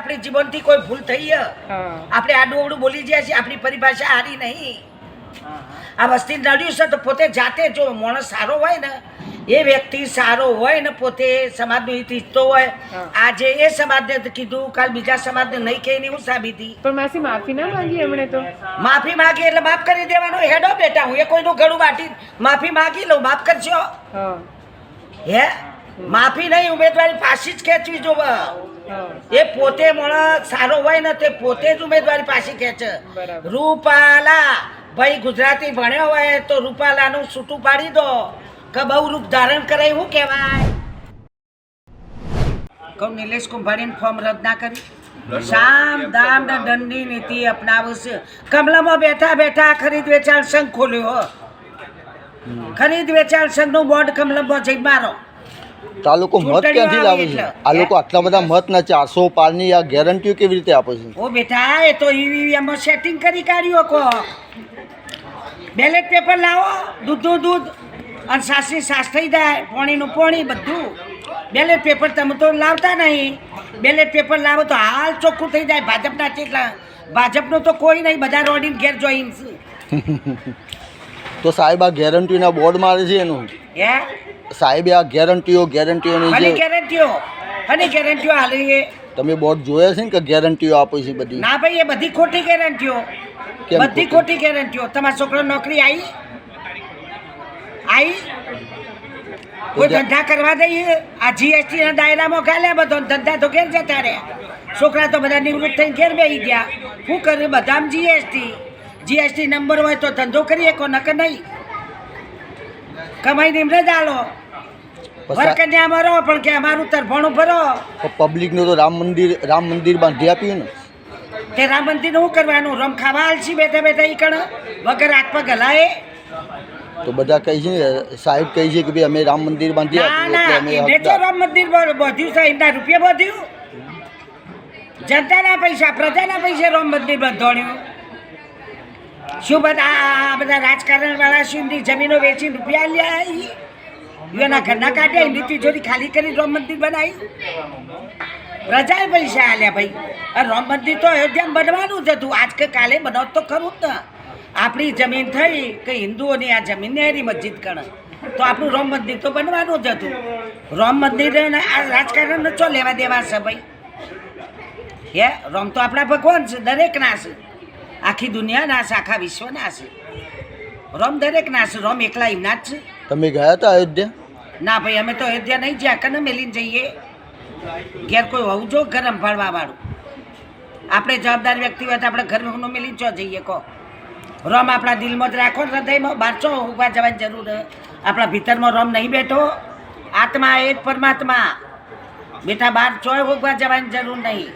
આપણી જીવનથી કોઈ ભૂલ થઈ આપણે આડું અવડું બોલી ગયા છીએ આપણી પરિભાષા હારી નહીં આ વસ્તી નડ્યું છે તો પોતે જાતે જો માણસ સારો હોય ને એ વ્યક્તિ સારો હોય ને પોતે સમાજનું હિત ઈચ્છતો હોય આજે એ સમાજને કીધું કાલ બીજા સમાજને નહીં કહીને એવું સાબિતી પણ માસી માફી ના માંગી એમણે તો માફી માંગી એટલે માફ કરી દેવાનો હેડો બેટા હું એ કોઈનું ગળું વાટી માફી માંગી લઉં માફ કરશો હે માફી નહીં ઉમેદવારી પાછી જ ખેંચવી જોવે એ પોતે માણસ સારો હોય ને તે પોતે જ ઉમેદવારી પાછી ખેંચે રૂપાલા ભાઈ ગુજરાતી ભણ્યો હોય તો રૂપાલાનું છૂટું પાડી દો કે બહુ રૂપ ધારણ કરે એવું કહેવાય કહું નિલેશ કુંભાણીને ફોર્મ રદ ના કરી સામ દામ ને દંડની નીતિ અપનાવશે કમલામાં બેઠા બેઠા ખરીદ વેચાણ સંઘ ખોલ્યો ખરીદ વેચાણ સંઘનું બોર્ડ કમલમમાં જઈ મારો તો આ લોકો મત ક્યાંથી લાવે છે આ લોકો આટલા બધા મત ના 400 પારની આ ગેરંટીઓ કેવી રીતે આપે છે ઓ બેટા એ તો ઈવીએમ સેટિંગ કરી કાઢ્યો કો બેલેટ પેપર લાવો દૂધનું દૂધ અને સાસની સાસ થઈ જાય પોણીનું પોણી બધું બેલેટ પેપર તમે તો લાવતા નહીં બેલેટ પેપર લાવો તો હાલ ચોખ્ખું થઈ જાય ભાજપના કેટલા ભાજપનું તો કોઈ નહીં બધા રોડીને ઘેર જોઈન તો સાહેબ આ ગેરંટીના બોર્ડ મારે છે એનું હે સાહેબે આ ગેરંટીઓની હની જે ગેરંટીઓ હાલી તમે બોર્ડ જોયા છે ને કે ગેરંટીઓ આપે છે બધી ના ભાઈ એ બધી ખોટી ગેરંટીઓ કેમ બધી ખોટી ગેરંટીઓ તમારા છોકરો નોકરી આવી કોઈ ધંધા કરવા દઈએ આ જીએસટી ના દાયરામાં ગાલ્યા બધો ધંધા તો ઘેર જતા રહ્યા છોકરા તો બધા નિવૃત્ત થઈને ઘેર બેસી ગયા શું કર્યું બધામાં જીએસટી નંબર હોય તો ધંધો કરીએ કો નકર નહીં કમાઈ નિમરે ચાલો વરકન્યા મરો પણ કે અમારું તરફાણું ભરો પબ્લિકનું તો રામ મંદિર બાંધી આપ્યું ને તે રામ મંદિર શું કરવાનું રમ ખાવા આલસી બેઠા બેઠા ઈ કણ વગર હાથ પગ હલાય તો બધા કહે છે ને સાહેબ કહે છે કે ભાઈ અમે રામ મંદિર બાંધી આપ્યું એટલે અમે હકદાર. રામ મંદિર બધ્યું છે એમના રૂપિયા બધ્યું જનતાના પૈસા પ્રજાના પૈસા રામ મંદિર બંધોણ્યું શું બધા બધા રાજકારણ વાળા શું એમની જમીનો વેચીને રૂપિયા લ્યા એના ઘરના કાઢ્યા એમની તિજોરી ખાલી કરી રામ મંદિર બનાવ્યું પ્રજાએ પૈસા આલ્યા ભાઈ રામ મંદિર તો અયોધ્યામાં બનવાનું જ હતું આજ કે કાલે બનાવ તો ખરું જ ને આપણી જમીન થઈ કે હિન્દુઓની આ જમીનને એની મસ્જિદ ગણે તો આપણું રામ મંદિર તો બનવાનું જ હતું રામ મંદિર આ રાજકારણ ચો લેવા દેવા છે ભાઈ હે રામ તો આપણા ભગવાન છે દરેકના છે આખી દુનિયાના છે આખા વિશ્વના છે રામ દરેકના છે રામ એકલા એમના જ છે તમે ગયા હતા અયોધ્યા ના ભાઈ અમે તો અયોધ્યા નહીં જ્યાં કને મેલીને જઈએ ઘેર કોઈ હોવું જો ઘર સંભાળવા વાળું આપણે જવાબદાર વ્યક્તિ હોય તો આપણે ઘરનું મેલીને ચો જઈએ કહો રોમ આપણા દિલમાં જ રાખો હૃદયમાં બહાર ચો ઉભા જવાની જરૂર આપણા ભીતરમાં રોમ નહીં બેઠો આત્મા એ જ પરમાત્મા બેટા બહાર ચોય ઉભા જવાની જરૂર નહીં